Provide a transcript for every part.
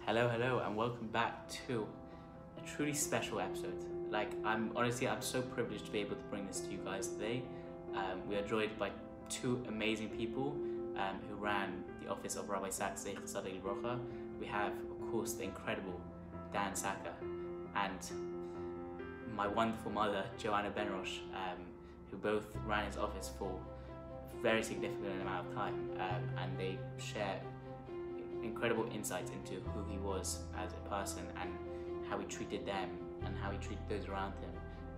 Hello, and welcome back to a truly special episode. I'm so privileged to be able to bring this to you guys today. We are joined by two amazing people who ran the office of Rabbi Sacks Zt. We have, of course, the incredible Dan Succah and my wonderful mother, Joanna Benarroch, who both ran his office for a very significant amount of time, and they share incredible insights into who he was as a person and how he treated them and how he treated those around him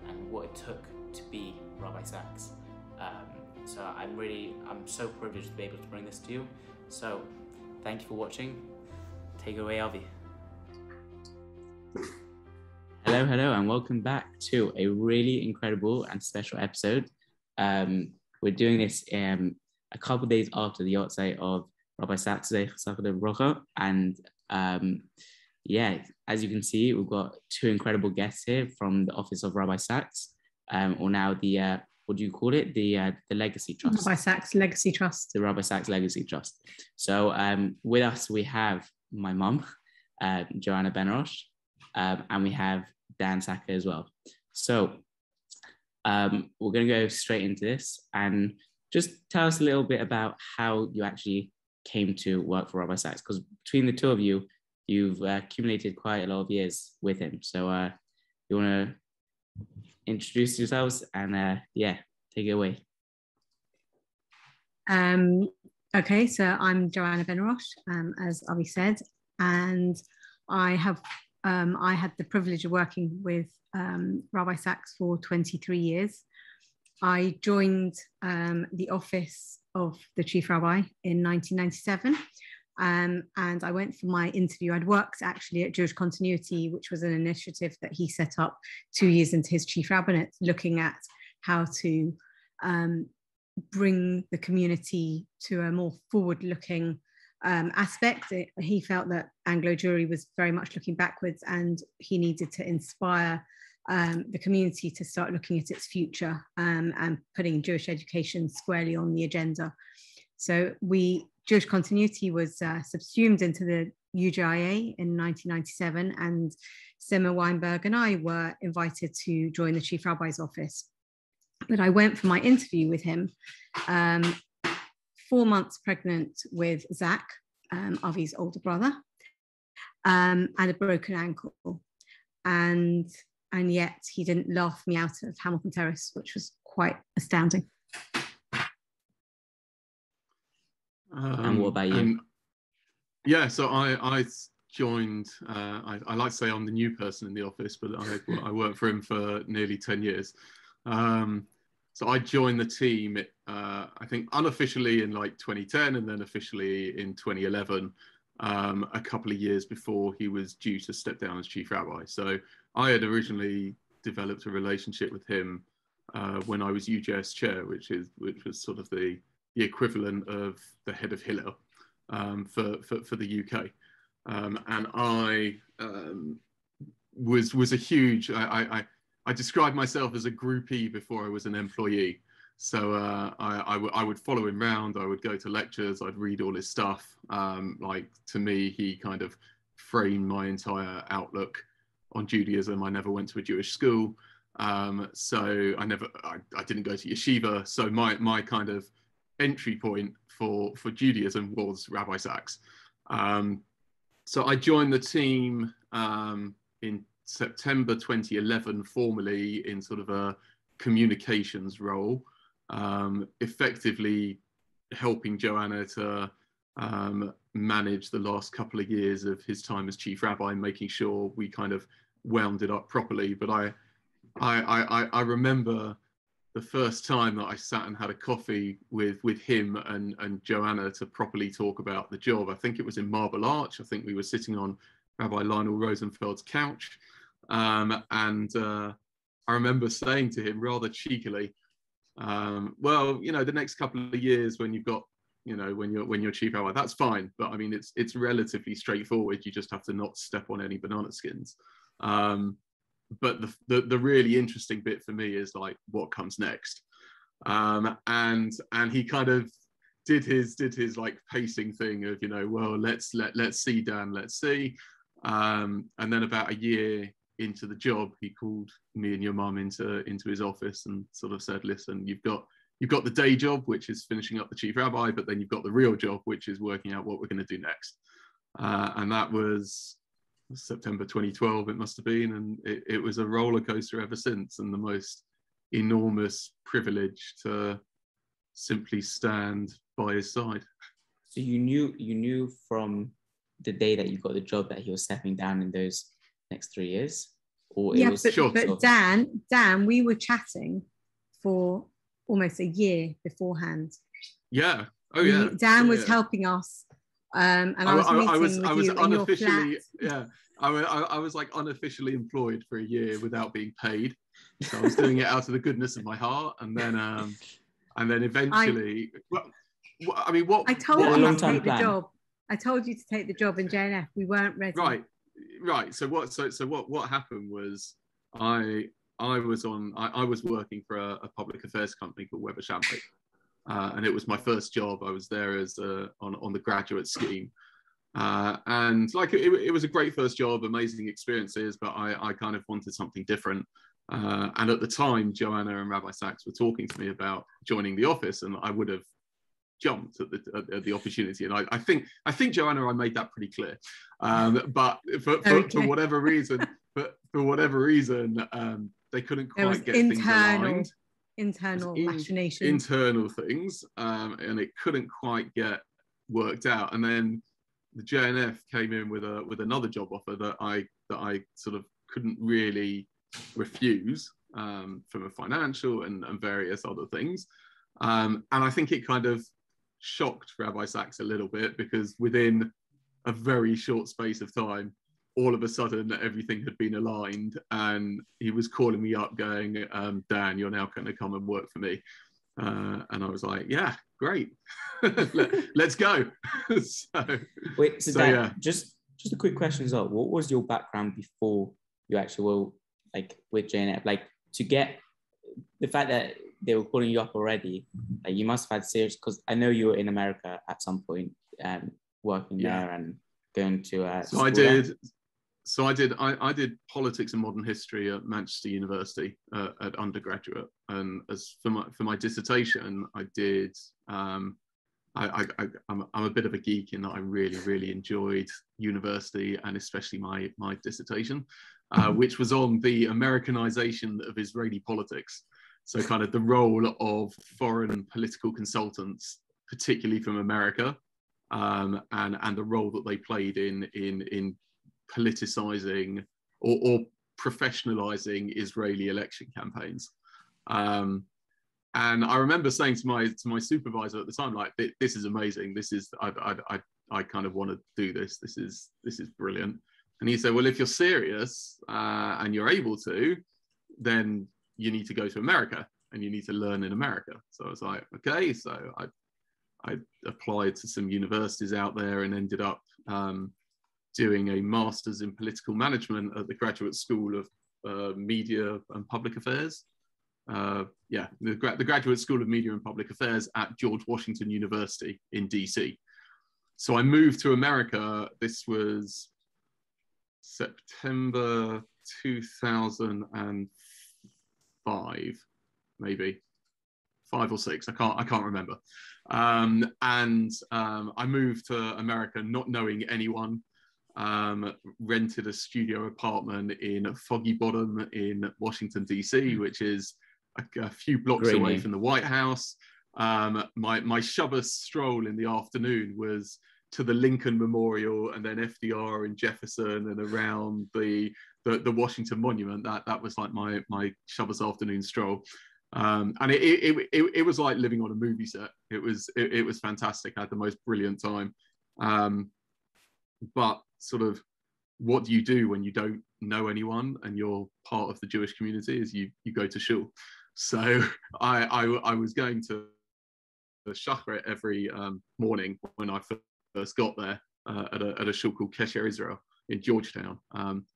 and what it took to be Rabbi Sacks. So I'm so privileged to be able to bring this to you. So thank you for watching. Take it away, Avi. Hello, and welcome back to a really incredible and special episode. We're doing this a couple of days after the yahrzeit of Rabbi Sacks Zt. And as you can see, we've got two incredible guests here from the office of Rabbi Sacks, or now the what do you call it? The Legacy Trust. Rabbi Sacks Legacy Trust. The Rabbi Sacks Legacy Trust. So with us we have my mum, Joanna Benarroch, and we have Dan Succah as well. So we're going to go straight into this and just tell us a little bit about how you actually came to work for Rabbi Sacks, because between the two of you, you've accumulated quite a lot of years with him. So you want to introduce yourselves and take it away. Okay, so I'm Joanna Benarroch, as Avi said, and I had the privilege of working with Rabbi Sacks for 23 years. I joined the office of the chief rabbi in 1997, and I went for my interview. I'd worked actually at Jewish Continuity, which was an initiative that he set up 2 years into his chief rabbinate, looking at how to bring the community to a more forward-looking aspect. He felt that Anglo Jewry was very much looking backwards, and he needed to inspire the community to start looking at its future and putting Jewish education squarely on the agenda. So Jewish Continuity was subsumed into the UJIA in 1997, and Simmer Weinberg and I were invited to join the Chief Rabbi's office. But I went for my interview with him 4 months pregnant with Zach, Avi's older brother, and a broken ankle. And yet he didn't laugh me out of Hamilton Terrace, which was quite astounding. And what about you? So I joined, I like to say I'm the new person in the office, but I worked for him for nearly 10 years. So I joined the team, I think unofficially in 2010 and then officially in 2011. A couple of years before he was due to step down as chief rabbi. So I had originally developed a relationship with him when I was UJS chair, which was sort of the equivalent of the head of Hillel for the UK. And I was a huge, I described myself as a groupie before I was an employee. So I would follow him around. I would go to lectures. I'd read all his stuff. To me, he kind of framed my entire outlook on Judaism. I never went to a Jewish school, so I didn't go to yeshiva. So my kind of entry point for Judaism was Rabbi Sacks. So I joined the team in September 2011, formally in sort of a communications role. Effectively helping Joanna to manage the last couple of years of his time as chief rabbi, making sure we kind of wound it up properly. But I remember the first time that I sat and had a coffee with him and Joanna to properly talk about the job. I think it was in Marble Arch. I think we were sitting on Rabbi Lionel Rosenfeld's couch, and I remember saying to him rather cheekily, the next couple of years when you've got, when you're chief rabbi, that's fine. But I mean, it's relatively straightforward. You just have to not step on any banana skins. But the really interesting bit for me is what comes next. And he kind of did his pacing thing of, let's see, Dan, let's see. And then about a year into the job, he called me and your mum into his office and sort of said, listen, you've got the day job, which is finishing up the chief rabbi, but then you've got the real job, which is working out what we're going to do next. And that was September 2012, it must have been. And it was a roller coaster ever since, and the most enormous privilege to simply stand by his side. So you knew from the day that you got the job that he was stepping down in those next 3 years? Or Yeah, it was but Dan, we were chatting for almost a year beforehand. Yeah. Oh yeah. Dan was helping us, and I was meeting with you in your flat. Yeah. I was like unofficially employed for a year without being paid. So I was doing it out of the goodness of my heart, and then eventually, I told you to take the job. I told you to take the job in JNF. We weren't ready. Right. So what happened was I was working for a public affairs company called Weber Shandwick, and it was my first job. I was there as on the graduate scheme, and like it was a great first job, amazing experiences. But I kind of wanted something different. And at the time, Joanna and Rabbi Sacks were talking to me about joining the office, and I would have jumped at the opportunity. And I think Joanna, I made that pretty clear. But for whatever reason, they couldn't quite get things aligned. Internal machinations, internal things, and it couldn't quite get worked out. And then the JNF came in with another job offer that I sort of couldn't really refuse, from a financial and various other things. And I think it kind of shocked Rabbi Sacks a little bit, because within a very short space of time, all of a sudden everything had been aligned, and he was calling me up going, Dan, you're now going to come and work for me. And I was like, yeah, great. Let's go. Dan, yeah. Just a quick question as well. What was your background before you actually were like with JNF? Like, to get the fact that they were calling you up already, like, you must have had serious, because I know you were in America at some point, working there and going to I did politics and modern history at Manchester University at undergraduate, and as for my dissertation, I did I'm a bit of a geek in that I really enjoyed university, and especially my dissertation, which was on the Americanization of Israeli politics. So kind of the role of foreign political consultants, particularly from America, and the role that they played in politicizing or professionalizing Israeli election campaigns. And I remember saying to my supervisor at the time, like, this is amazing. This is I kind of want to do this. This is brilliant. And he said, well, if you're serious and you're able to, then you need to go to America and you need to learn in America. So I was like, okay. So I applied to some universities out there and ended up doing a master's in political management at the Graduate School of Media and Public Affairs. The Graduate School of Media and Public Affairs at George Washington University in DC. So I moved to America. This was September 2005, maybe 5 or 6. I can't remember. And I moved to America not knowing anyone. Rented a studio apartment in Foggy Bottom in Washington DC, which is a few blocks away from the White House. My Shabbos stroll in the afternoon was to the Lincoln Memorial, and then FDR and Jefferson, and around the Washington Monument. That was like my Shabbos afternoon stroll. And it was like living on a movie set. It was fantastic. I had the most brilliant time. But sort of, what do you do when you don't know anyone and you're part of the Jewish community? Is you go to shul. So I was going to the shachrit every morning when I first got there, at a shul called Kesher Israel in Georgetown,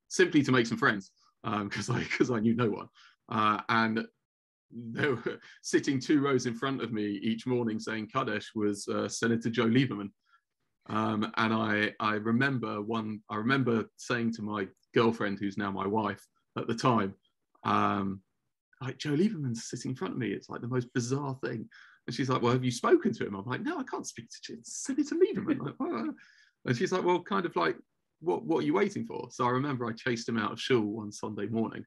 simply to make some friends, because I knew no one. And they were sitting 2 rows in front of me each morning saying Kaddish was Senator Joe Lieberman. And I remember saying to my girlfriend, who's now my wife at the time, like, Joe Lieberman's sitting in front of me. It's like the most bizarre thing. And she's like, well, have you spoken to him? I'm like, no, I can't speak to Senator Lieberman. Like, oh. And she's like, well, kind of like, what are you waiting for? So I remember I chased him out of shul one Sunday morning,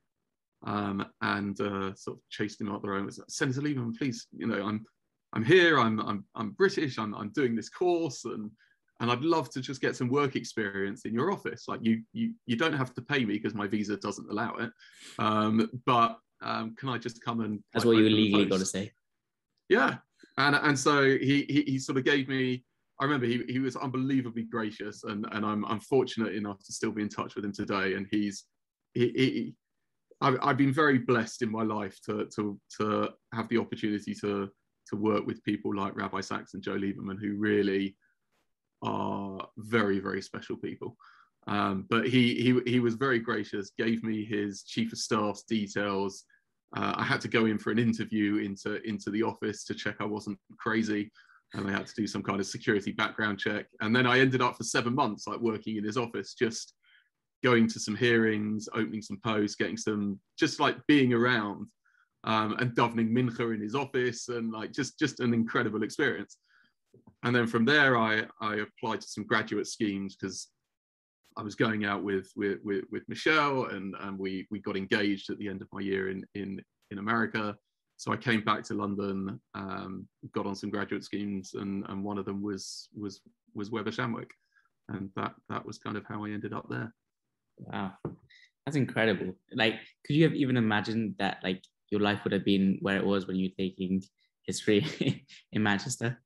and sort of chased him out the road. I was like, Senator Lieberman, please, I'm here. I'm British. I'm doing this course, and I'd love to just get some work experience in your office. Like, you don't have to pay me because my visa doesn't allow it, but can I just come and? That's what you legally got to say. Yeah, and so he sort of gave me. I remember he was unbelievably gracious, and I'm fortunate enough to still be in touch with him today. And I've been very blessed in my life to have the opportunity to work with people like Rabbi Sacks and Joe Lieberman, who really are very, very special people. But he was very gracious, gave me his chief of staff's details. I had to go in for an interview into the office to check I wasn't crazy, and I had to do some kind of security background check. And then I ended up for 7 months like working in his office, just going to some hearings, opening some posts, getting some, just like being around, and davening mincha in his office, and like just an incredible experience. And then from there, I applied to some graduate schemes because I was going out with Michelle, and we got engaged at the end of my year in America. So I came back to London, got on some graduate schemes, and one of them was Weber Shandwick, and that was kind of how I ended up there. Wow, that's incredible. Like, could you have even imagined that like your life would have been where it was when you were taking history in Manchester?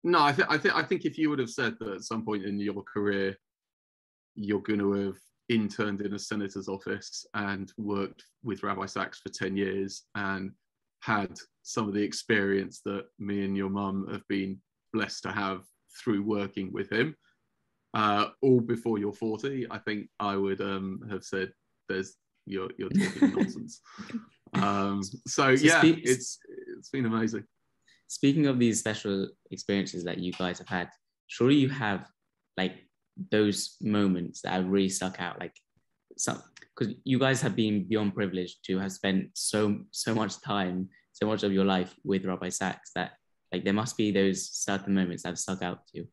No, I think if you would have said that at some point in your career you're going to have interned in a senator's office and worked with Rabbi Sacks for 10 years and had some of the experience that me and your mum have been blessed to have through working with him, all before you're 40, I think I would have said, you're talking nonsense. So yeah, it's been amazing. Speaking of these special experiences that you guys have had, surely you have like those moments that have really stuck out, like some, because you guys have been beyond privileged to have spent so much time, so much of your life with Rabbi Sacks, that like there must be those certain moments that have stuck out to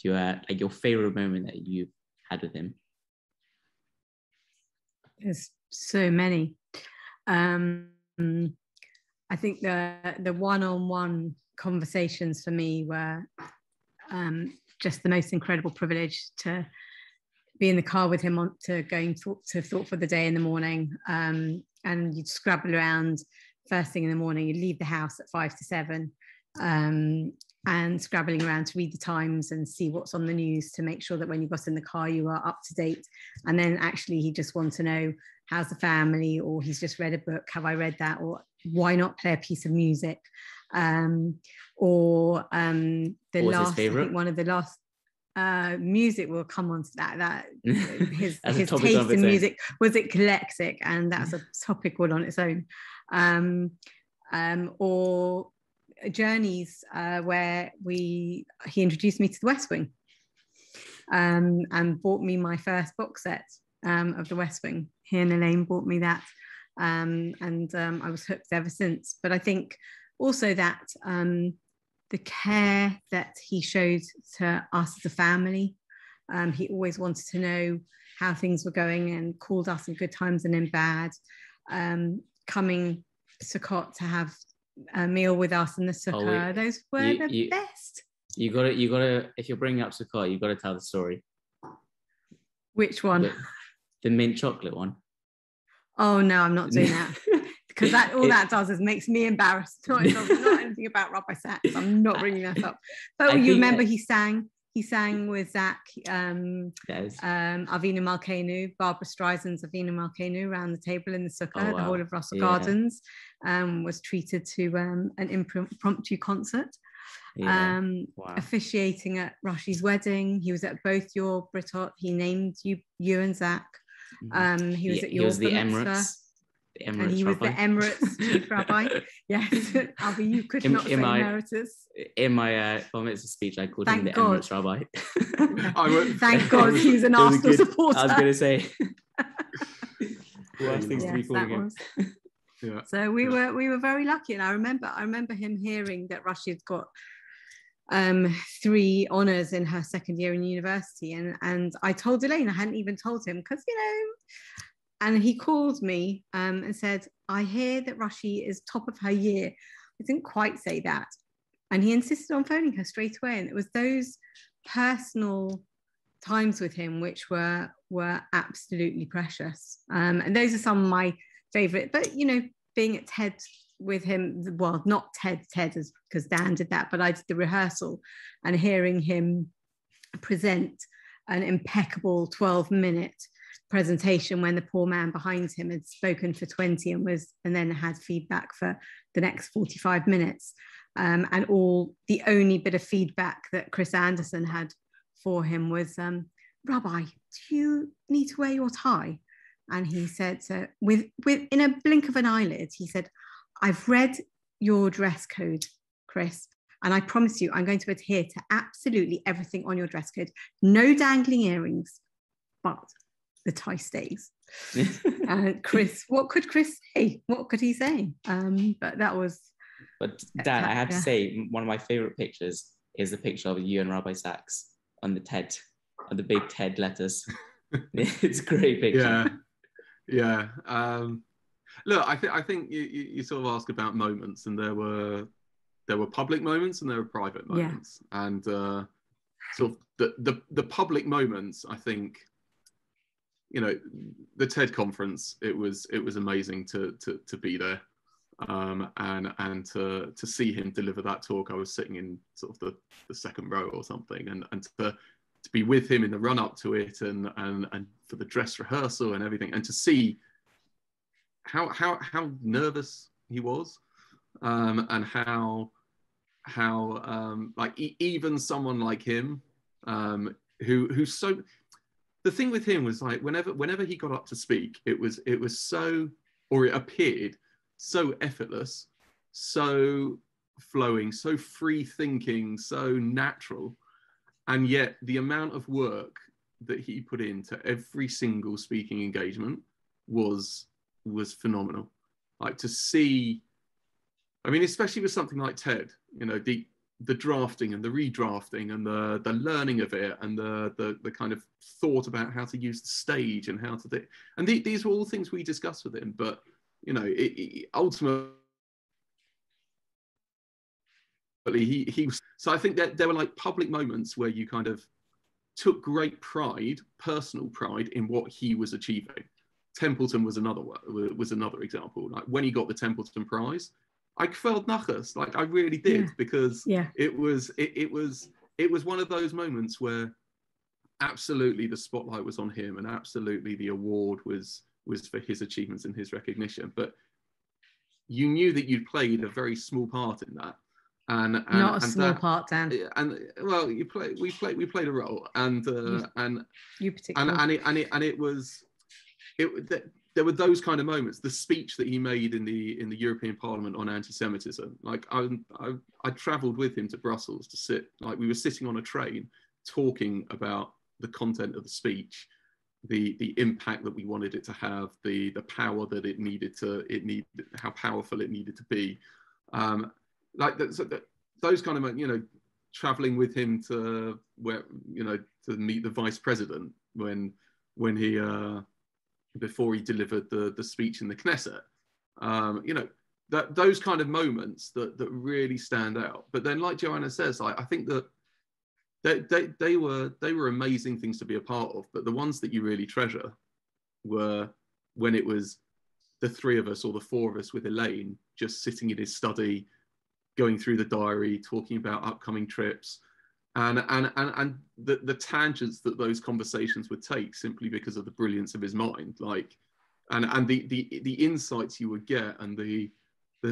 you, like your favorite moment that you've had with him. There's so many. I think the one-on-one conversations for me were just the most incredible privilege, to be in the car with him to going to Thought for the Day in the morning, and you'd scrabble around first thing in the morning. You'd leave the house at 5 to 7, and scrabbling around to read the Times and see what's on the news to make sure that when you got in the car you are up to date. And then actually he just wants to know, how's the family, or he's just read a book, have I read that, or why not play a piece of music, or the last, I think one of the last music, will come on to that his taste in music was eclectic, and that's a topic all on its own. Or journeys where he introduced me to the West Wing, and bought me my first box set of the West Wing. He and Elaine bought me that, and I was hooked ever since. But I think also that the care that he showed to us as a family, he always wanted to know how things were going and called us in good times and in bad. Coming sukkot to have a meal with us in the sukkah, those were the best. You gotta, if you're bringing up sukkah, you gotta tell the story. Which one? The mint chocolate one. Oh no, I'm not doing that, because that does is makes me embarrassed. Not anything about Rabbi Sacks. I'm not bringing that up. But you remember he sang with Zach, Avinu Malkeinu, Barbara Streisand's Avinu Malkeinu, around the table in the sukkah, the whole of Russell Gardens, was treated to an impromptu concert. Officiating at Rashi's wedding. He was at both your Britot. He named you and Zach. He was at your the Emirates. And he was the Emirates chief rabbi. Yes, Avi, you could not say emeritus. In my bar mitzvah speech, I called him the Emirates rabbi. Thank God he was an Arsenal supporter. I was going to say. Worst things to be calling him. Yeah. So we were very lucky, and I remember him hearing that Rashid got 3 honors in her second year in university, and I told Elaine, I hadn't even told him, because and he called me and said, I hear that Rashi is top of her year. I didn't quite say that, and he insisted on phoning her straight away, and it was those personal times with him which were absolutely precious, and those are some of my favorite. But being at TED with him, well, not TED because Dan did that, but I did the rehearsal, and hearing him present an impeccable 12-minute presentation when the poor man behind him had spoken for 20 and then had feedback for the next 45 minutes, and the only bit of feedback that Chris Anderson had for him was, Rabbi, do you need to wear your tie? And he said, so with in a blink of an eyelid, he said, I've read your dress code, Chris, and I promise you I'm going to adhere to absolutely everything on your dress code. No dangling earrings, but the tie stays. Chris, what could Chris say? What could he say? But that was... But Dan, I have to say, one of my favorite pictures is the picture of you and Rabbi Sacks on the TED, on the big TED letters. It's a great picture. Yeah. Look, I think you sort of ask about moments, and there were public moments and there were private moments, and sort of the public moments. I think the TED conference. It was amazing to be there, and to see him deliver that talk. I was sitting in sort of the second row or something, and to be with him in the run up to it, and for the dress rehearsal and everything, and to see how nervous he was, and how like even someone like him, who's so. The thing with him was, like, whenever he got up to speak, it was so, or it appeared so effortless, so flowing, so free thinking, so natural. And yet the amount of work that he put into every single speaking engagement was phenomenal. Like, to see, I mean, especially with something like TED, the drafting and the redrafting and the learning of it, and the kind of thought about how to use the stage and how to do, and these were all things we discussed with him. But ultimately he was. So I think that there were like public moments where you kind of took great pride, personal pride, in what he was achieving. Templeton was another example. Like, when he got the Templeton Prize, I felt nachas, like I really did, because it was one of those moments where absolutely the spotlight was on him, and absolutely the award was for his achievements and his recognition. But you knew that you'd played a very small part in that. And not a small part, Dan. And well, we played a role, and you particularly, and it was there were those kind of moments. The speech that he made in the European Parliament on anti-Semitism, like I travelled with him to Brussels to sit, like we were sitting on a train talking about the content of the speech, the impact that we wanted it to have, the power that it needed, how powerful it needed to be. Like those kind of, traveling with him to to meet the vice president when he before he delivered the speech in the Knesset, that those kind of moments that really stand out. But then, like Joanna says, I think that they were amazing things to be a part of. But the ones that you really treasure were when it was the 3 of us or the 4 of us with Elaine just sitting in his study, going through the diary, talking about upcoming trips, and the tangents that those conversations would take, simply because of the brilliance of his mind, like, and the insights you would get, and the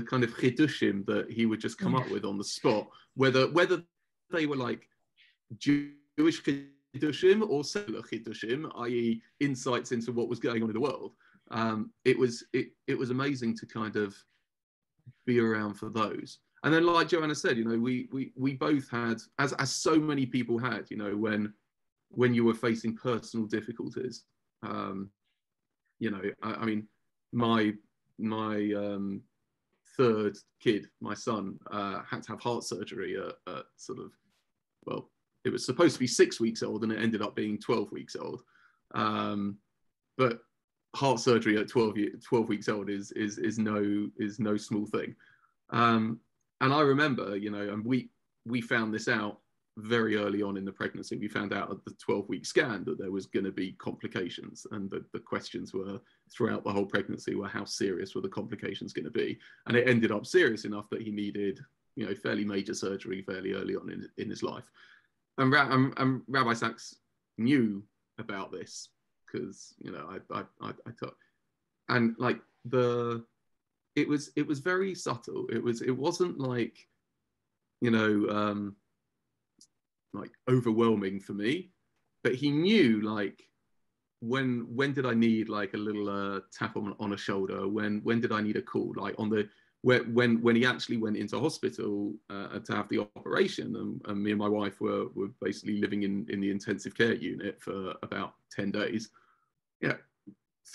kind of chidushim that he would just come up with on the spot, whether they were like Jewish chidushim or secular chidushim, i.e. insights into what was going on in the world. it was amazing to kind of be around for those. And then, like Joanna said, you know, we both had, as so many people had, you know, when you were facing personal difficulties. You know, I mean, my third kid, my son, had to have heart surgery at sort of, well, it was supposed to be 6 weeks old and it ended up being 12 weeks old. But heart surgery at 12 weeks old is no small thing. And I remember, you know, and we found this out very early on in the pregnancy. We found out at the 12-week scan that there was going to be complications, and the questions were throughout the whole pregnancy were how serious were the complications going to be, and it ended up serious enough that he needed, you know, fairly major surgery fairly early on in his life. And Rabbi Sacks knew about this because, you know, I took, and like it was very subtle. It wasn't like, you know, like overwhelming for me, but he knew like when did I need like a little tap on a shoulder, when did I need a call, like on the when he actually went into hospital to have the operation, and me and my wife were basically living in the intensive care unit for about 10 days. Yeah,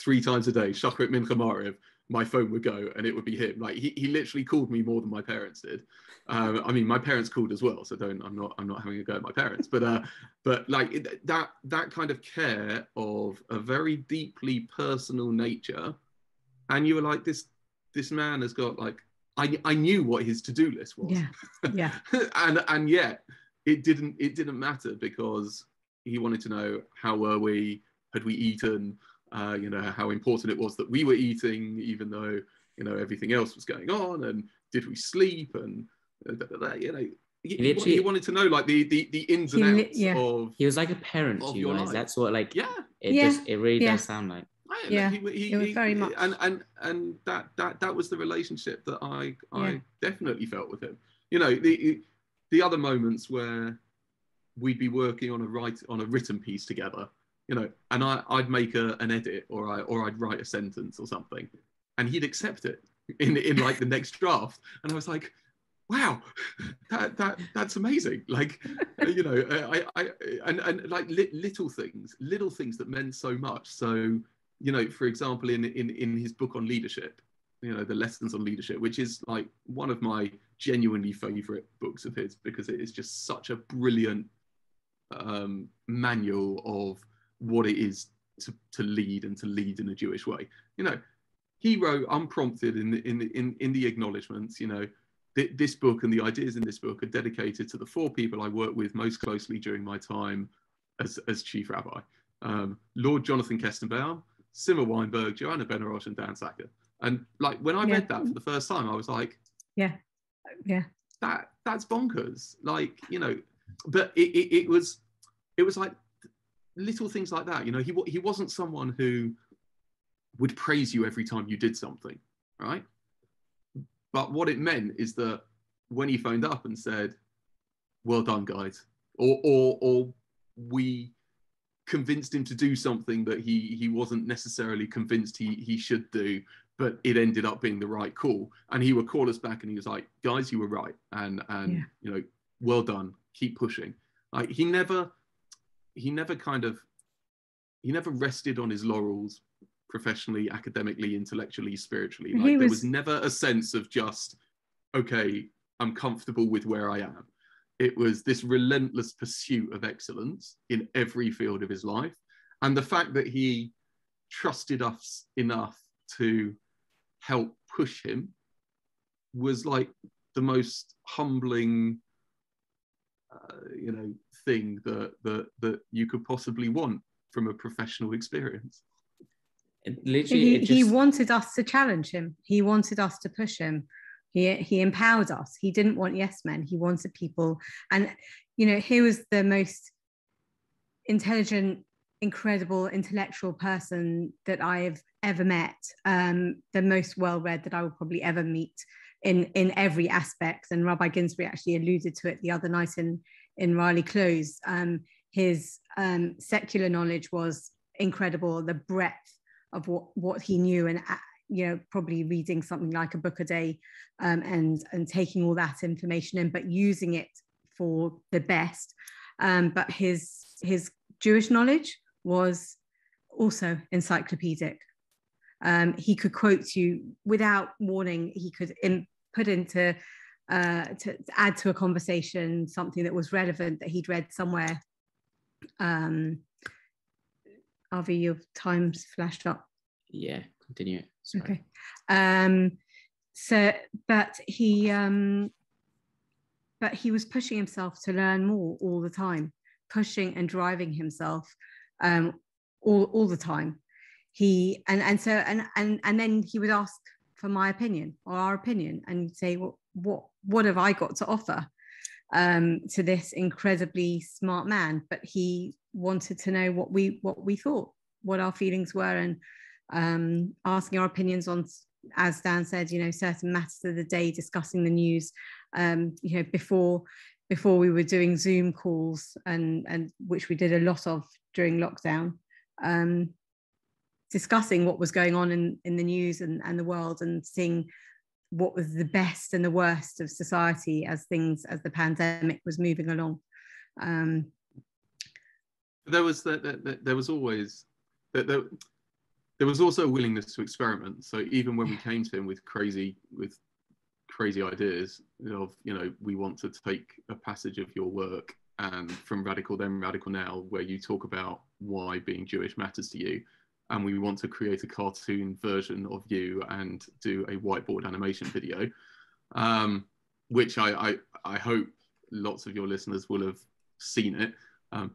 3 times a day, Shachrit, Mincha, Mariv, my phone would go and it would be him. Like he literally called me more than my parents did. I mean, my parents called as well, so I'm not having a go at my parents, but like that kind of care of a very deeply personal nature, and you were like, this man has got like, I knew what his to-do list was. Yeah. and yet it didn't matter, because he wanted to know how were we, had we eaten, you know, how important it was that we were eating, even though, you know, everything else was going on, and did we sleep, and you know, he wanted to know like the ins and outs of. He was like a parent to you guys. Life. That's what like. Yeah. It really does sound like. It was very much. And that was the relationship that I definitely felt with him. You know, the other moments where we'd be working on a written piece together, you know, and I'd make an edit, or I'd write a sentence or something, and he'd accept it in like the next draft, and I was like, wow, that's amazing. Like, you know, and like little things that meant so much. So, you know, for example, in his book on leadership, you know, the lessons on leadership, which is like one of my genuinely favorite books of his, because it is just such a brilliant manual of what it is to lead, and to lead in a Jewish way. You know, he wrote unprompted in the acknowledgements, you know, this book and the ideas in this book are dedicated to the 4 people I worked with most closely during my time as chief rabbi: Lord Jonathan Kestenbaum, Simmer Weinberg, Joanna Benarroch, and Dan Sacker. And like when I read that for the first time, I was like, that's bonkers. Like, you know, but it was like little things like that. You know, he wasn't someone who would praise you every time you did something, right? But what it meant is that when he phoned up and said, well done, guys, or we convinced him to do something that he wasn't necessarily convinced he should do, but it ended up being the right call, and he would call us back and he was like, guys, you were right, and you know, well done, keep pushing. Like he never rested on his laurels professionally, academically, intellectually, spiritually. Like there was never a sense of just, okay, I'm comfortable with where I am. It was this relentless pursuit of excellence in every field of his life. And the fact that he trusted us enough to help push him was like the most humbling, you know, thing that you could possibly want from a professional experience. He wanted us to challenge him. He wanted us to push him. He empowered us. He didn't want yes men. He wanted people. And, you know, he was the most intelligent, incredible, intellectual person that I have ever met. The most well-read that I will probably ever meet in every aspect. And Rabbi Ginsburg actually alluded to it the other night in Riley Close. His secular knowledge was incredible. The breadth of what he knew, and probably reading something like a book a day, and taking all that information in, but using it for the best. But his Jewish knowledge was also encyclopedic. He could quote you without warning. He could put into to add to a conversation something that was relevant that he'd read somewhere. Avi, your time's flashed up. Yeah, continue. Sorry. Okay. But he was pushing himself to learn more all the time, pushing and driving himself all the time. And then he would ask for my opinion or our opinion, and say, well, what have I got to offer to this incredibly smart man? But he wanted to know what we thought, what our feelings were, and asking our opinions on, as Dan said, certain matters of the day, discussing the news, before we were doing Zoom calls, and which we did a lot of during lockdown, discussing what was going on in the news and the world, and seeing what was the best and the worst of society as the pandemic was moving along. There was also a willingness to experiment. So even when we came to him with crazy ideas of, we want to take a passage of your work, and from Radical Then, Radical Now, where you talk about why being Jewish matters to you, and we want to create a cartoon version of you and do a whiteboard animation video, which I hope lots of your listeners will have seen it.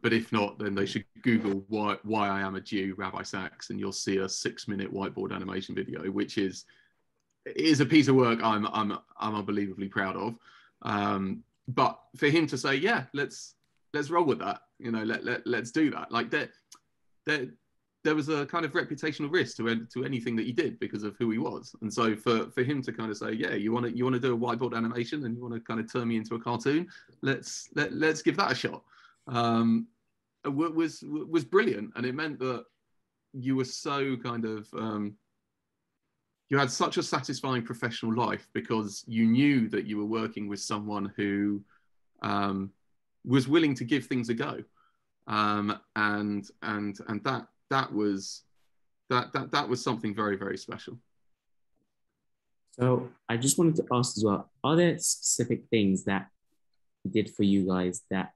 But if not, then they should Google why I am a Jew, Rabbi Sacks, and you'll see a 6-minute whiteboard animation video, which is a piece of work I'm unbelievably proud of. But for him to say, yeah, let's roll with that, let's do that. Like there was a kind of reputational risk to anything that he did because of who he was. And so for him to kind of say, yeah, you want to do a whiteboard animation and you want to kind of turn me into a cartoon, let's give that a shot. Was brilliant. And it meant that you were so kind of, you had such a satisfying professional life because you knew that you were working with someone who was willing to give things a go. And that was something very, very special. So I just wanted to ask as well, are there specific things that he did for you guys that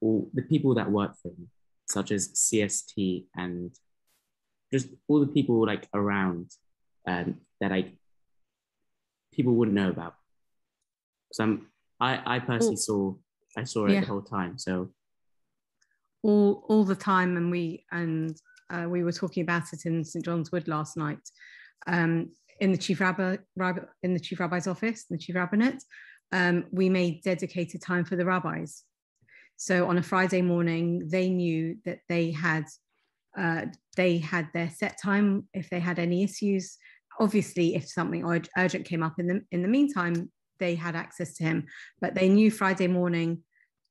all the people that work for him, such as CST and just all the people like around that like people wouldn't know about? Because I personally saw it the whole time. So all the time, and we were talking about it in St. John's Wood last night, in the chief rabbi's office, the chief rabbinate. We made dedicated time for the rabbis. So on a Friday morning, they knew that they had their set time if they had any issues. Obviously, if something urgent came up in the meantime, they had access to him. But they knew Friday morning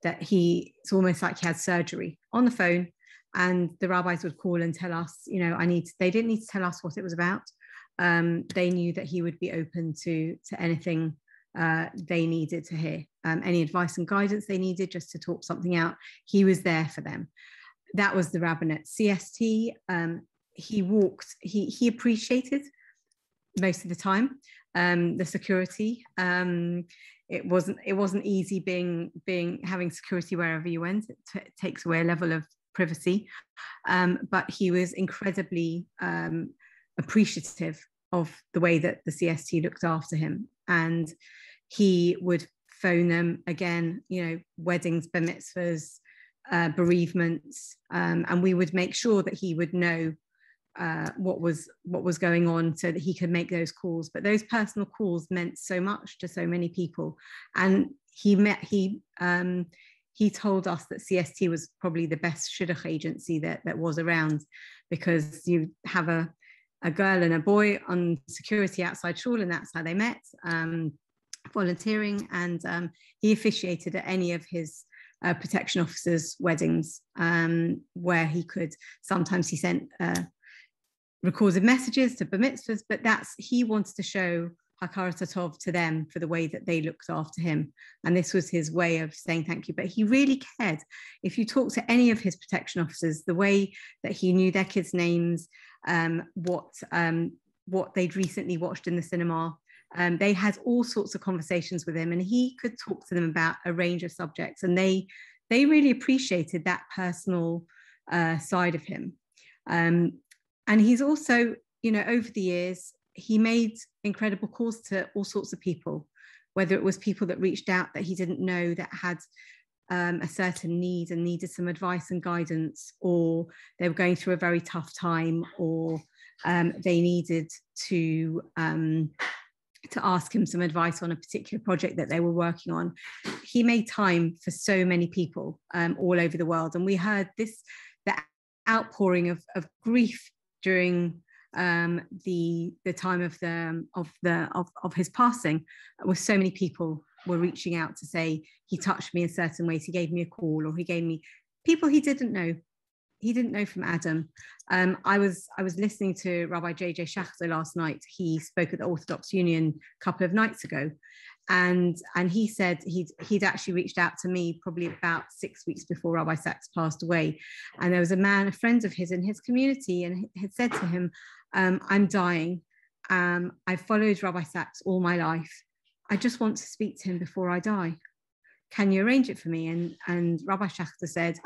that it's almost like he had surgery on the phone, and the rabbis would call and tell us, they didn't need to tell us what it was about. They knew that he would be open to anything they needed to hear, any advice and guidance they needed just to talk something out. He was there for them. That was the rabbinate. CST, he appreciated most of the time the security. It wasn't easy having security wherever you went. It takes away a level of privacy, but he was incredibly appreciative of the way that the CST looked after him, and he would phone them again, weddings, bar mitzvahs, bereavements, and we would make sure that he would know what was going on so that he could make those calls. But those personal calls meant so much to so many people. And he told us that CST was probably the best shidduch agency that was around, because you have a girl and a boy on security outside shul, and that's how they met, volunteering. And he officiated at any of his protection officers' weddings, where he could. Sometimes he sent recorded messages to bar mitzvahs, but he wanted to show hakarat hatov to them for the way that they looked after him. And this was his way of saying thank you. But he really cared. If you talk to any of his protection officers, the way that he knew their kids' names, what they'd recently watched in the cinema, they had all sorts of conversations with him, and he could talk to them about a range of subjects. And they really appreciated that personal side of him. And he's also, over the years, he made incredible calls to all sorts of people, whether it was people that reached out that he didn't know that had a certain need and needed some advice and guidance, or they were going through a very tough time, or they needed to ask him some advice on a particular project that they were working on. He made time for so many people all over the world. And we heard the outpouring of grief during the time of his passing, where so many people were reaching out to say he touched me in certain ways, he gave me a call, or he gave me people he didn't know from Adam. I was listening to Rabbi Sacks Zt last night. He spoke at the Orthodox Union a couple of nights ago, and he said he'd actually reached out to me probably about 6 weeks before Rabbi Sacks passed away, and there was a friend of his in his community, and had said to him, I'm dying. I followed Rabbi Sacks all my life. I just want to speak to him before I die. Can you arrange it for me? And Rabbi Sacks Zt said,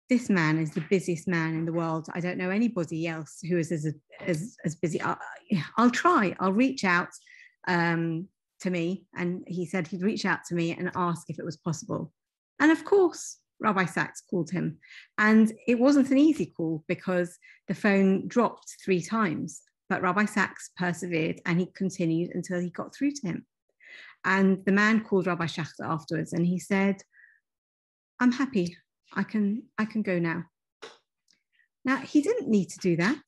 this man is the busiest man in the world. I don't know anybody else who is as busy. I'll try. I'll reach out to me. And he said he'd reach out to me and ask if it was possible. And of course, Rabbi Sacks called him. And it wasn't an easy call because the phone dropped 3 times. But Rabbi Sacks persevered, and he continued until he got through to him. And the man called Rabbi Sacks Zt afterwards, and he said, I'm happy. I can go now. Now, he didn't need to do that.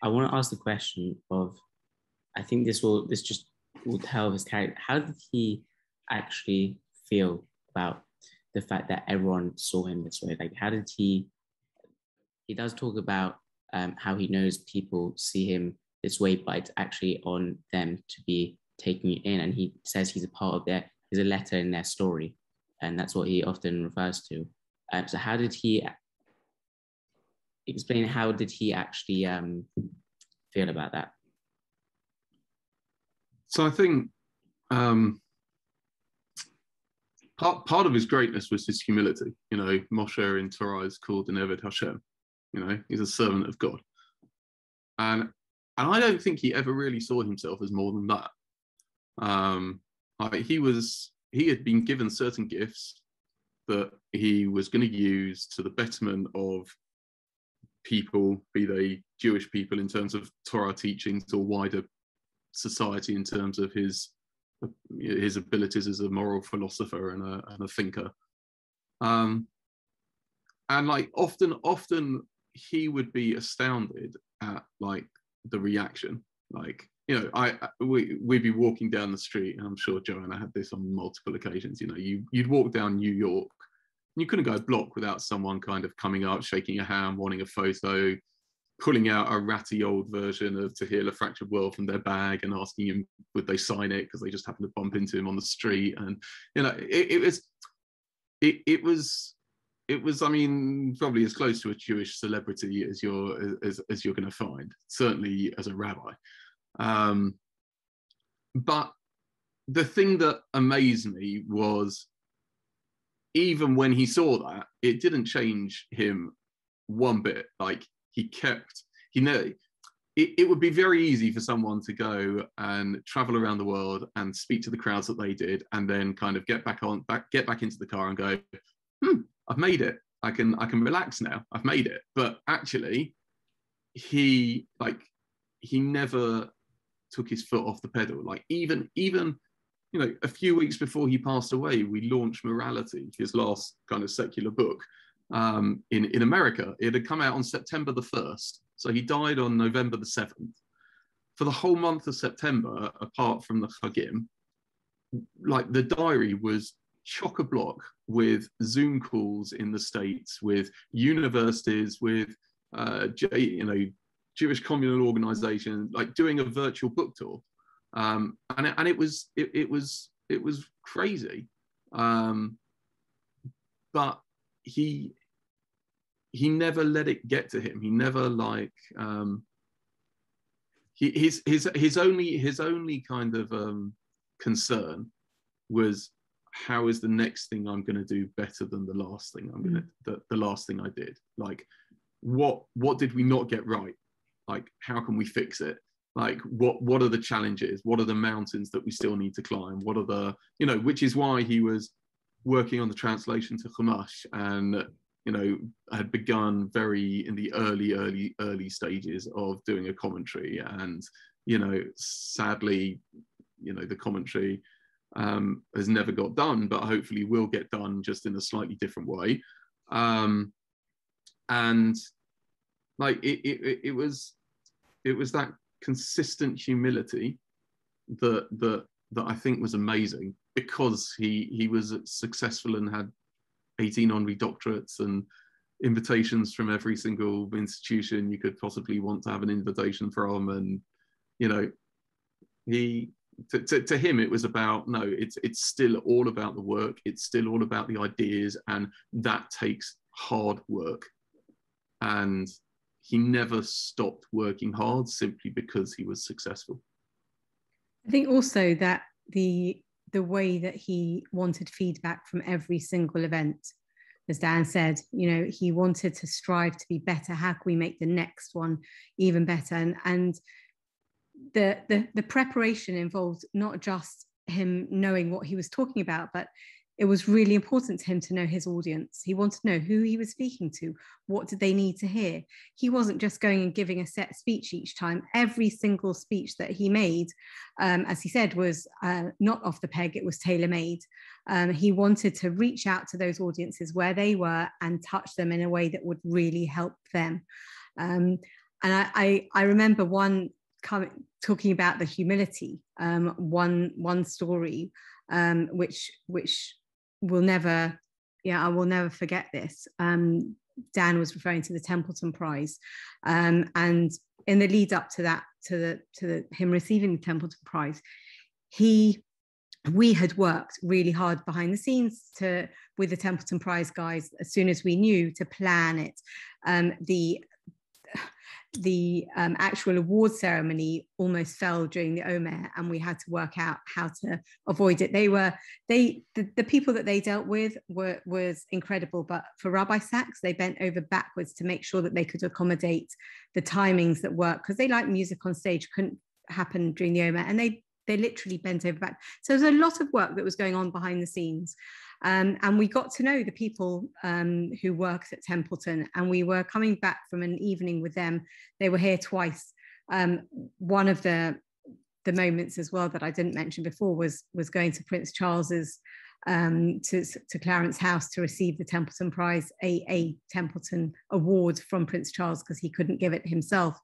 I want to ask the question of, I think this just will tell his character. How did he actually feel about the fact that everyone saw him this way? Like, how did he does talk about how he knows people see him this way, but it's actually on them to be taking it in. And he says he's a part of there's a letter in their story, and that's what he often refers to. So how did he explain, how did he actually feel about that? So I think part of his greatness was his humility. Moshe in Torah is called an Eved Hashem. He's a servant of God. And I don't think he ever really saw himself as more than that. He had been given certain gifts that he was going to use to the betterment of people, be they Jewish people in terms of Torah teachings, or wider society in terms of his abilities as a moral philosopher and a thinker. And like often he would be astounded at like the reaction. Like, we'd be walking down the street, and I'm sure Joanna had this on multiple occasions. You'd walk down New York, and you couldn't go a block without someone kind of coming up, shaking your hand, wanting a photo, pulling out a ratty old version of Tehillah Fractured World from their bag and asking him would they sign it because they just happened to bump into him on the street. And it was, I mean, probably as close to a Jewish celebrity as you're going to find, certainly as a rabbi. But the thing that amazed me was, even when he saw that, it didn't change him one bit. Like, it would be very easy for someone to go and travel around the world and speak to the crowds that they did, and then kind of get back into the car and go, I've made it. I can relax now. I've made it. But actually, he never took his foot off the pedal. Like, even a few weeks before he passed away, we launched Morality, his last kind of secular book, in America. It had come out on September the 1st. So he died on November the 7th. For the whole month of September, apart from the Chagim, like, the diary was chock-a-block with Zoom calls in the States, with universities, with Jewish communal organizations, like doing a virtual book tour, and it was crazy, but he never let it get to him. He never his only kind of concern was, how is the next thing I'm going to do better than the last thing the last thing I did? Like, what did we not get right? Like, how can we fix it? Like, what are the challenges? What are the mountains that we still need to climb? What are the, which is why he was working on the translation to Chumash, and had begun very in the early stages of doing a commentary, and sadly, the commentary has never got done, but hopefully will get done, just in a slightly different way. And like it was that consistent humility that I think was amazing, because he was successful and had 18 honorary doctorates and invitations from every single institution you could possibly want to have an invitation from. And to him it was about, no, it's still all about the work, it's still all about the ideas, and that takes hard work. And he never stopped working hard simply because he was successful. I think also that the way that he wanted feedback from every single event, as Dan said, he wanted to strive to be better. How can we make the next one even better? And the preparation involved not just him knowing what he was talking about, but it was really important to him to know his audience. He wanted to know who he was speaking to. What did they need to hear? He wasn't just going and giving a set speech each time. Every single speech that he made, as he said, was not off the peg, it was tailor-made. He wanted to reach out to those audiences where they were and touch them in a way that would really help them. And I remember talking about the humility, one story, which will never, I will never forget this. Dan was referring to the Templeton Prize, and in the lead up to that, to him receiving the Templeton Prize, we had worked really hard behind the scenes with the Templeton Prize guys, as soon as we knew, to plan it. The actual award ceremony almost fell during the Omer, and we had to work out how to avoid it. The people that they dealt with was incredible, but for Rabbi Sacks, they bent over backwards to make sure that they could accommodate the timings that work, because they like music on stage couldn't happen during the Omer, and they literally bent over back. So there's a lot of work that was going on behind the scenes. And we got to know the people who worked at Templeton, and we were coming back from an evening with them. They were here twice. One of the moments as well that I didn't mention before was going to Prince Charles's, to Clarence House to receive the Templeton Prize, a Templeton award from Prince Charles, because he couldn't give it himself,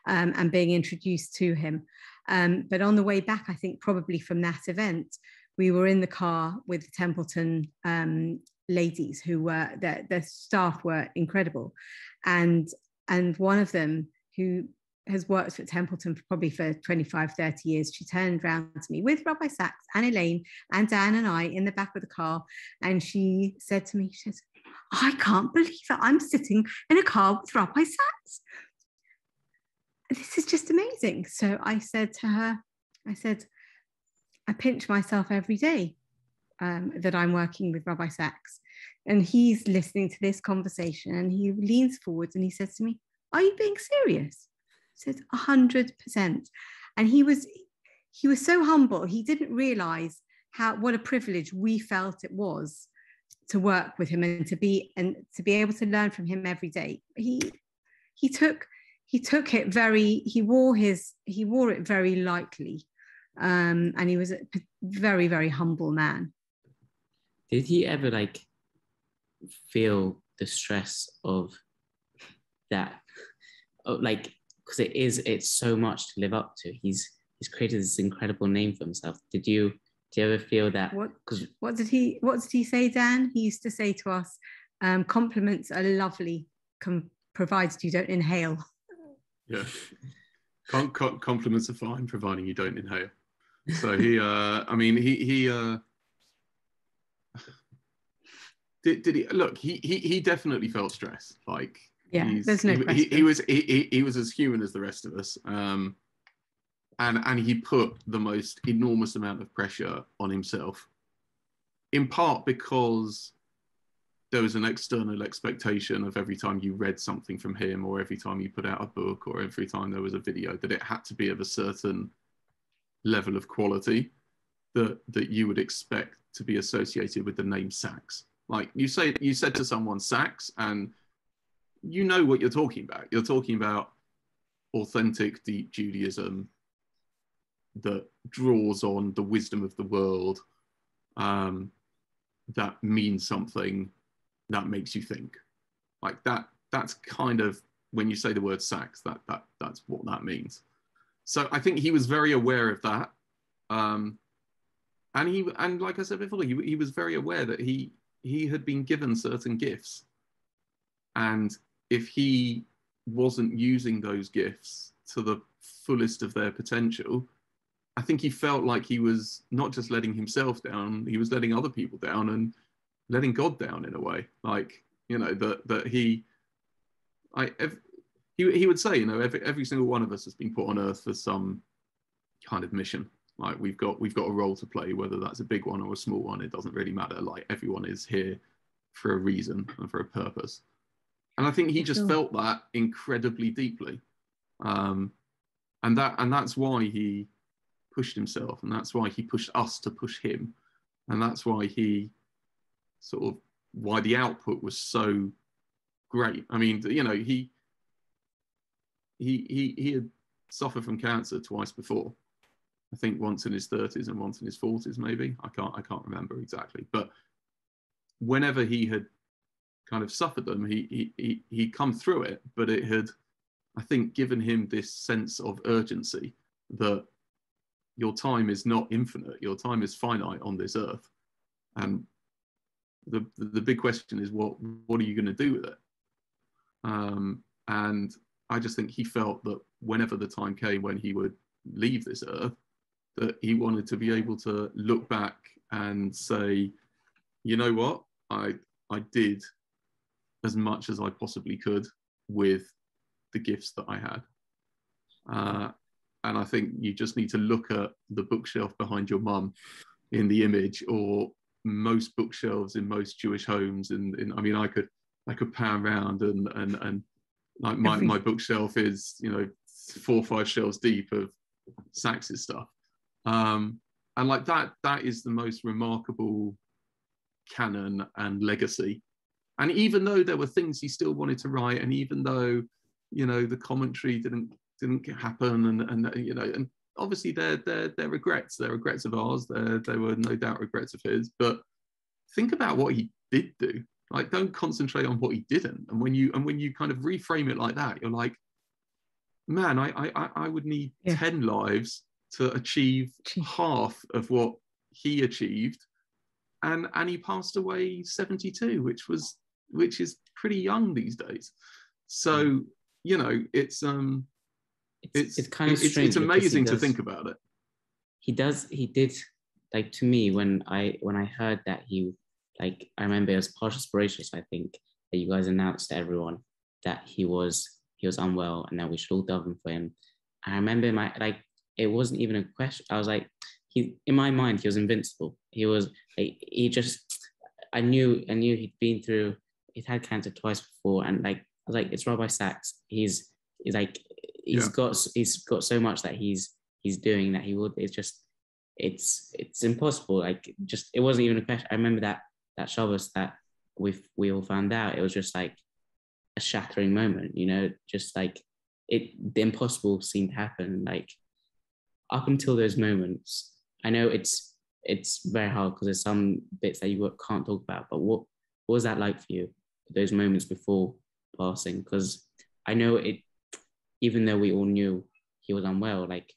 and being introduced to him. But on the way back, I think probably from that event, we were in the car with the Templeton ladies, who were, their staff were incredible. And one of them, who has worked at Templeton probably for 25, 30 years, she turned around to me with Rabbi Sacks and Elaine and Dan and I in the back of the car. And she said to me, she says, I can't believe that I'm sitting in a car with Rabbi Sacks. This is just amazing. So I said to her, I pinch myself every day that I'm working with Rabbi Sacks. And he's listening to this conversation, and he leans forwards and he says to me, are you being serious? I said, 100%. And he was so humble. He didn't realize what a privilege we felt it was to work with him, and to be able to learn from him every day. He took it he wore it very lightly. And he was a very, very humble man. Did he ever feel the stress of that? Because it's so much to live up to. He's created this incredible name for himself. Did you Do you ever feel that? What did he say, Dan? He used to say to us, compliments are lovely, provided you don't inhale. Yeah. Compliments are fine, providing you don't inhale. So he did he look? He definitely felt stress. Like, yeah, there's no question. He was as human as the rest of us. And he put the most enormous amount of pressure on himself, in part because there was an external expectation of every time you read something from him, or every time you put out a book, or every time there was a video, that it had to be of a certain level of quality that you would expect to be associated with the name Sacks. Like, you said to someone Sacks, and you know what you're talking about. You're talking about authentic, deep Judaism that draws on the wisdom of the world, that means something, that makes you think. Like that. That's kind of, when you say the word Sacks, that's what that means. So I think he was very aware of that, and like I said before, he was very aware that he had been given certain gifts, and if he wasn't using those gifts to the fullest of their potential, I think he felt like he was not just letting himself down, he was letting other people down and letting God down in a way. Like, you know, that he would say, you know, every single one of us has been put on earth for some kind of mission. Like, we've got a role to play, whether that's a big one or a small one, it doesn't really matter. Like, everyone is here for a reason and for a purpose. And I think he just felt that incredibly deeply. And that's why he pushed himself, and that's why he pushed us to push him. And that's why why the output was so great. I mean, you know, he had suffered from cancer twice before. I think once in his 30s and once in his 40s, maybe. I can't remember exactly. But whenever he had kind of suffered them, he'd come through it, but it had, I think, given him this sense of urgency that your time is not infinite, your time is finite on this earth. And the big question is, what are you going to do with it? And I just think he felt that whenever the time came when he would leave this earth, that he wanted to be able to look back and say, you know what, I did as much as I possibly could with the gifts that I had. And I think you just need to look at the bookshelf behind your mum in the image, or most bookshelves in most Jewish homes. And I mean, I could pan around and like my bookshelf is, you know, 4 or 5 shelves deep of Sacks's stuff. And like that is the most remarkable canon and legacy. And even though there were things he still wanted to write, and even though, you know, the commentary didn't happen, and you know, and obviously they're regrets of ours, there were no doubt regrets of his, but think about what he did do. Like, don't concentrate on what he didn't. And when you kind of reframe it like that, you're like, man, I would need 10 lives to achieve half of what he achieved. And he passed away 72, which is pretty young these days. So, you know, it's kind of strange. It's amazing to think about it. He did, like, to me, when I heard that he, like, I remember it was partial inspirations, I think, that you guys announced to everyone that he was unwell and that we should all daven for him. I remember it wasn't even a question. I was like, in my mind, he was invincible. He was like, I knew he'd had cancer twice before, and like, I was like, it's Rabbi Sacks. He's got so much that he's doing that he would. It's impossible. Like, just, it wasn't even a question. I remember that Shabbos that we all found out. It was just like a shattering moment, you know, just like the impossible seemed to happen. Like, up until those moments, I know it's very hard because there's some bits that you can't talk about, but what was that like for you, those moments before passing? Because I know it, even though we all knew he was unwell, like,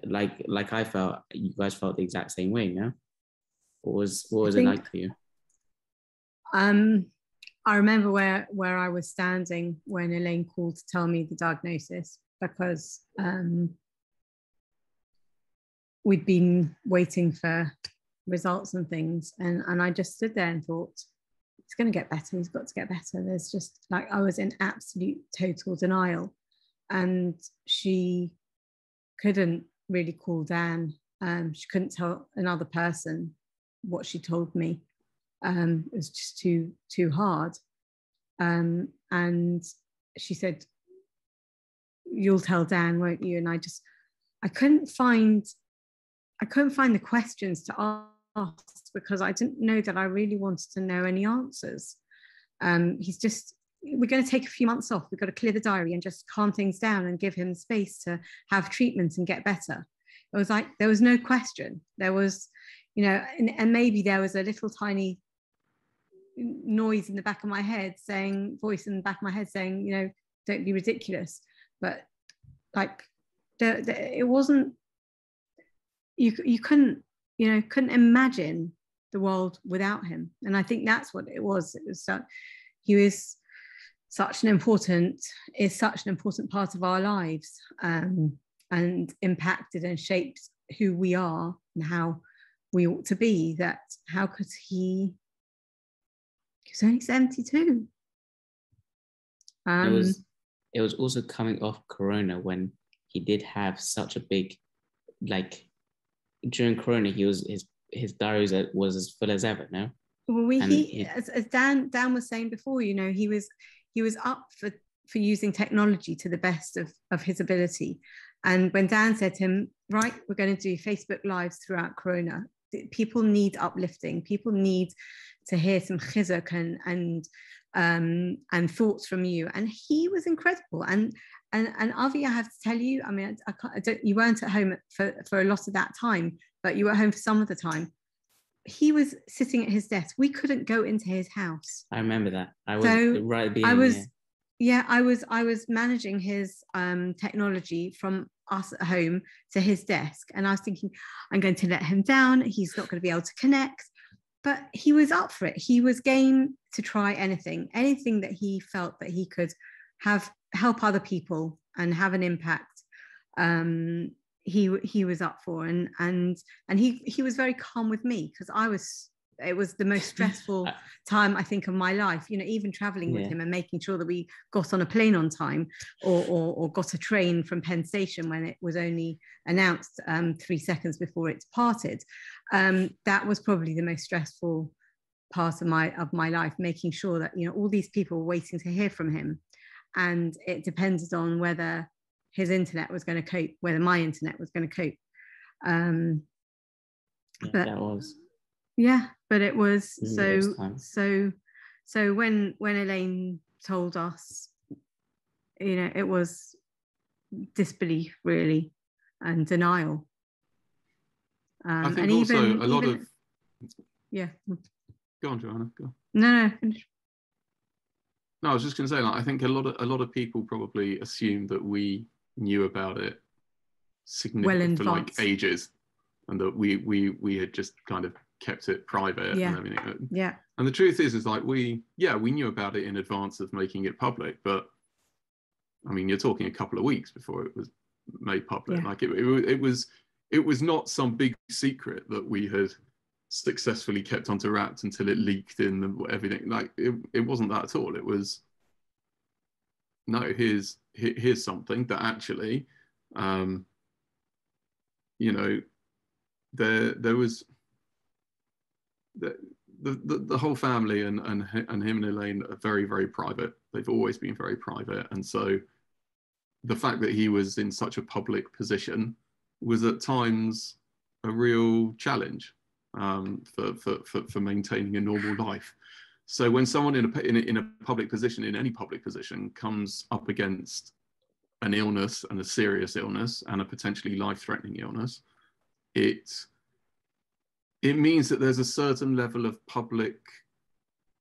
like I felt, you guys felt the exact same way, no? What was it like for you? I remember where I was standing when Elaine called to tell me the diagnosis, because we'd been waiting for results and things, and I just stood there and thought, it's going to get better, he's got to get better. There's just, like, I was in absolute total denial, and she couldn't really call Dan. She couldn't tell another person what she told me. It was just too hard. And she said, you'll tell Dan, won't you? And I couldn't find the questions to ask, because I didn't know that I really wanted to know any answers. He's just, we're going to take a few months off. We've got to clear the diary and just calm things down and give him space to have treatment and get better. It was like, there was no question. There was, and maybe there was a little tiny noise in the back of my head voice in the back of my head saying, don't be ridiculous. But like, it wasn't, you couldn't imagine the world without him. And I think that's what it was. It was he is such an important part of our lives, and impacted and shaped who we are and how we ought to be, that how could he was only 72. It was also coming off Corona, when he did have such a big, like, during Corona, his diary was as full as ever, no? Well, as Dan was saying before, he was up for using technology to the best of his ability. And when Dan said to him, right, we're going to do Facebook Lives throughout Corona, people need uplifting, people need to hear some chizuk and thoughts from you. And he was incredible. And Avi, I have to tell you, I mean, you weren't at home for a lot of that time, but you were at home for some of the time. He was sitting at his desk. We couldn't go into his house. I remember that. I was managing his technology from us at home to his desk. And I was thinking, I'm going to let him down. He's not going to be able to connect. But he was up for it. He was game to try anything that he felt that he could help other people and have an impact. He was up for, and he was very calm with me, because it was the most stressful time, I think, of my life. Even traveling with him and making sure that we got on a plane on time, or got a train from Penn Station when it was only announced 3 seconds before it departed. That was probably the most stressful part of my life, making sure that all these people were waiting to hear from him, and it depended on whether his internet was going to cope, whether my internet was going to cope. But it was so when Elaine told us, it was disbelief, really, and denial. I think also a lot of Go on, Joanna. Go. No, finish. No, I was just going to say, I think a lot of people probably assume that we knew about it significantly for like ages, and that we had just kind of kept it private and everything. Yeah. And the truth is like we knew about it in advance of making it public, but I mean, you're talking a couple of weeks before it was made public. Like it was not some big secret that we had successfully kept onto wraps until it leaked in everything. Like it wasn't that at all. It was, no, here's something that actually, there was the whole family and him and Elaine are very, very private. They've always been very private, and so the fact that he was in such a public position was at times a real challenge for maintaining a normal life. So when someone in a public position, in any public position, comes up against an illness, and a serious illness, and a potentially life-threatening illness, it means that there's a certain level of public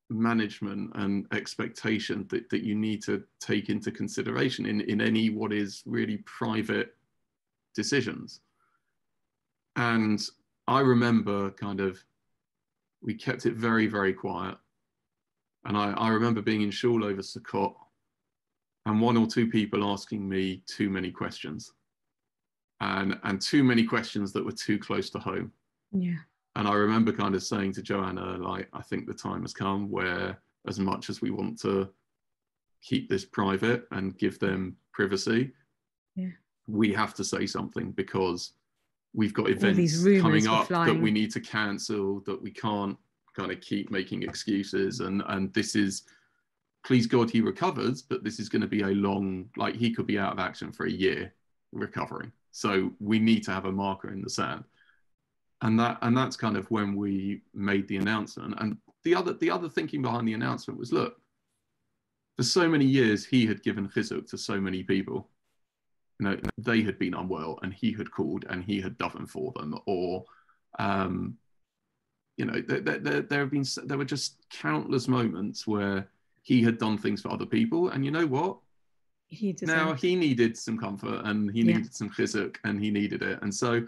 management and expectation that you need to take into consideration in any what is really private decisions. And I remember kind of, we kept it very, very quiet. And I remember being in shul over sukkah and one or two people asking me too many questions, and too many questions that were too close to home. Yeah. And I remember kind of saying to Joanna, like, I think the time has come where, as much as we want to keep this private and give them privacy, we have to say something, because we've got events coming up that we need to cancel, that we can't kind of keep making excuses. And this is, please God he recovers, but this is going to be a long, like, he could be out of action for a year recovering. So we need to have a marker in the sand. And that's kind of when we made the announcement. And the other thinking behind the announcement was, look, for so many years he had given chizuk to so many people. You know, they had been unwell and he had called and he had done for them, or you know, there were just countless moments where he had done things for other people, and you know what? Now he needed some comfort and he needed some chizuk and he needed it. And so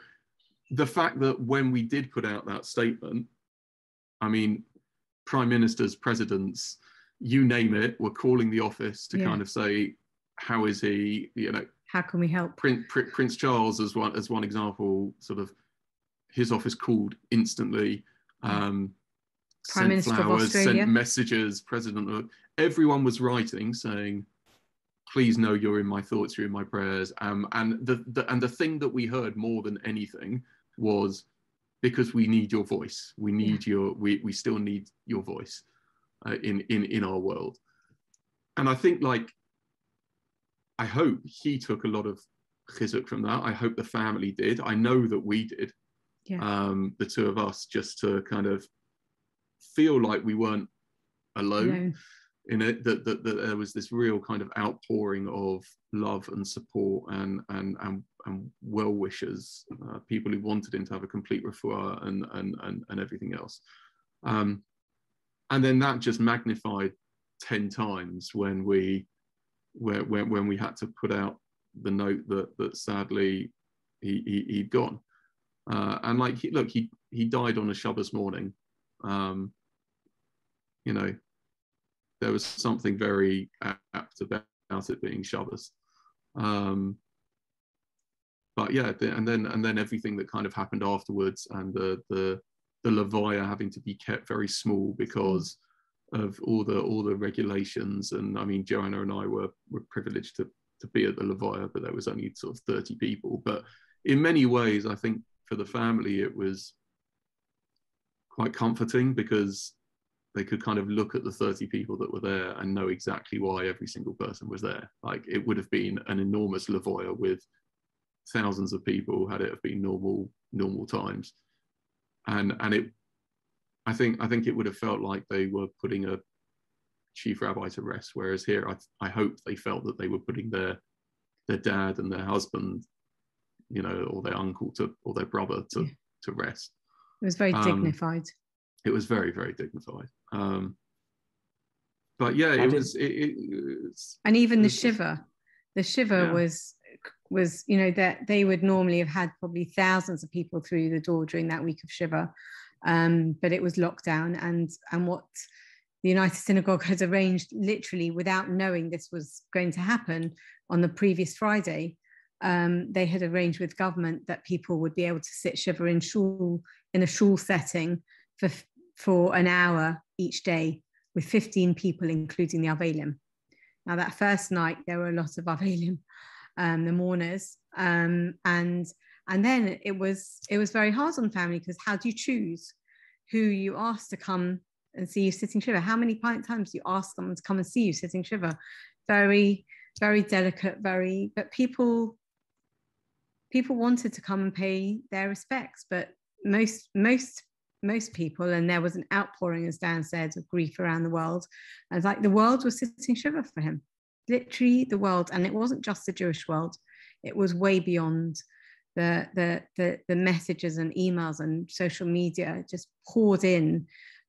the fact that when we did put out that statement, I mean, prime ministers, presidents, you name it, were calling the office to kind of say, how is he? You know, how can we help? Prince Charles, as one example, sort of, his office called instantly, Prime sent Minister flowers, of Australia, sent messages. Everyone was writing saying, please know you're in my thoughts, you're in my prayers. And the thing that we heard more than anything was, because we need your voice. We need we still need your voice in our world. And I think, like, I hope he took a lot of chizuk from that. I hope the family did. I know that we did, the two of us, just to kind of feel like we weren't alone in it, that there was this real kind of outpouring of love and support and well wishers, people who wanted him to have a complete refuah and everything else. And then that just magnified 10 times when we had to put out the note that sadly he'd gone. And like, he died on a Shabbos morning. You know, there was something very apt about it being Shabbos. But yeah, and then everything that kind of happened afterwards, and the levaya having to be kept very small because of all the regulations. And I mean, Joanna and I were privileged to be at the levaya, but there was only sort of 30 people. But in many ways, I think for the family, it was quite comforting, because they could kind of look at the 30 people that were there and know exactly why every single person was there. Like, it would have been an enormous levaya with thousands of people had it have been normal times. And it, I think it would have felt like they were putting a chief rabbi to rest, whereas here I hope they felt that they were putting their dad and their husband, you know, or their uncle or their brother to rest. It was very dignified. It was very, very dignified. But yeah, it was. And even the shiva was, you know, that they would normally have had probably thousands of people through the door during that week of shiva, but it was lockdown, and what the United Synagogue had arranged, literally without knowing this was going to happen, on the previous Friday, they had arranged with government that people would be able to sit shiva in a shul setting for an hour each day, with 15 people, including the Avelim. Now, that first night, there were a lot of Avelim, the mourners, and then it was very hard on family, because how do you choose who you ask to come and see you sitting shiva? How many times do you ask someone to come and see you sitting shiva? Very, very delicate, but people wanted to come and pay their respects, but most people, and there was an outpouring, as Dan said, of grief around the world. And like, the world was sitting shiva for him, literally the world. And it wasn't just the Jewish world, it was way beyond. The messages and emails and social media just poured in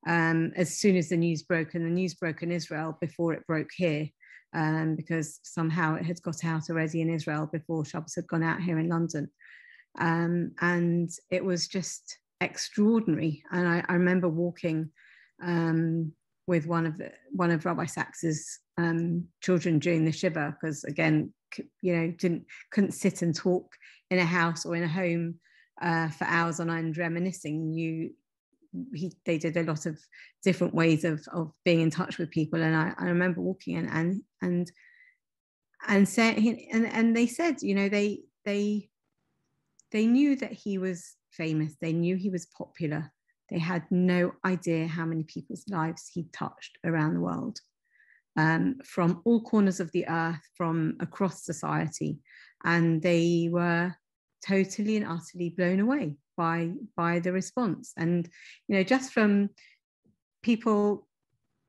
as soon as the news broke, and the news broke in Israel before it broke here, because somehow it had got out already in Israel before Shabbos had gone out here in London. and it was just extraordinary. And I remember walking with one of Rabbi Sacks's children during the Shiva, because again, couldn't sit and talk in a house or in a home for hours on end reminiscing. They did a lot of different ways of being in touch with people, and I remember walking and saying, and they said, they knew that he was famous, they knew he was popular, they had no idea how many people's lives he touched around the world, from all corners of the earth, from across society, and they were totally and utterly blown away by the response. And just from people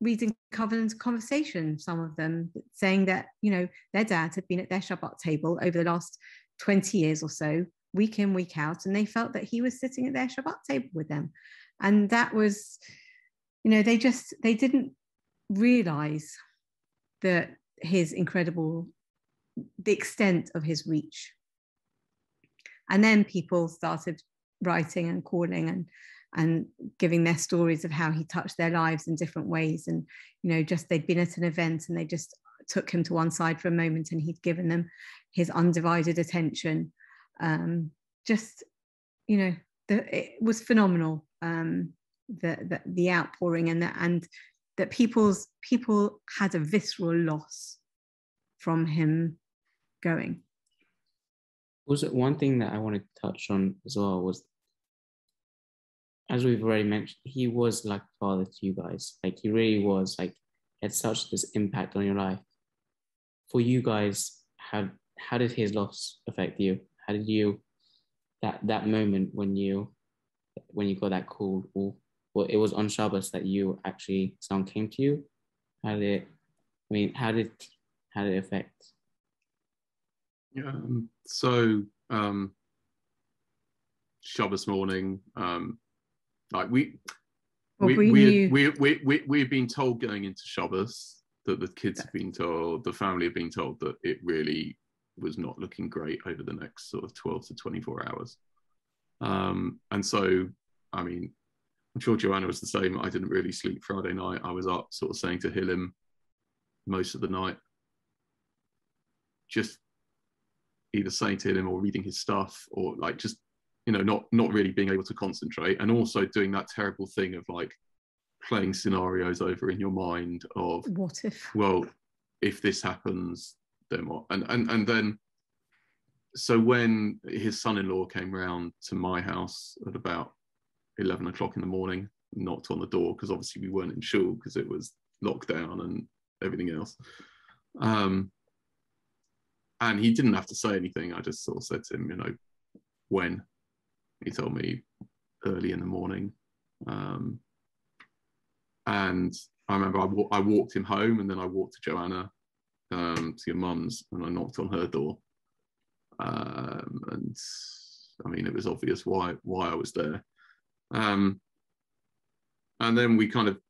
reading Covenant Conversation, some of them saying that their dad had been at their Shabbat table over the last 20 years or so, week in, week out, and they felt that he was sitting at their Shabbat table with them. And that was, they didn't realize that the extent of his reach. And then people started writing and calling and giving their stories of how he touched their lives in different ways. And, just they'd been at an event and they just took him to one side for a moment and he'd given them his undivided attention. It was phenomenal, the outpouring, and that people had a visceral loss from him going. Was it one thing that I wanted to touch on as well was, as we've already mentioned, he was like a father to you guys. Like, he really was, like, had such this impact on your life. For you guys, how did his loss affect you? How did you, that moment when you got that call, or it was on Shabbos that someone came to you? How did it affect? Yeah. So Shabbos morning, like we'd been told going into Shabbos that the kids had been told, the family had been told that it really was not looking great over the next sort of 12 to 24 hours. And so, I'm sure Joanna was the same. I didn't really sleep Friday night. I was up sort of saying to Hillim most of the night, just either saying to him or reading his stuff, or like just not really being able to concentrate, and also doing that terrible thing of like playing scenarios over in your mind of, what if, well, if this happens, then what? And then, so when his son-in-law came round to my house at about 11 o'clock in the morning, knocked on the door, because obviously we weren't in shul because it was lockdown and everything else, and he didn't have to say anything. I just sort of said to him, when. He told me early in the morning. And I remember I walked him home, and then I walked to Joanna, to your mum's, and I knocked on her door. And it was obvious why I was there. And then we kind of,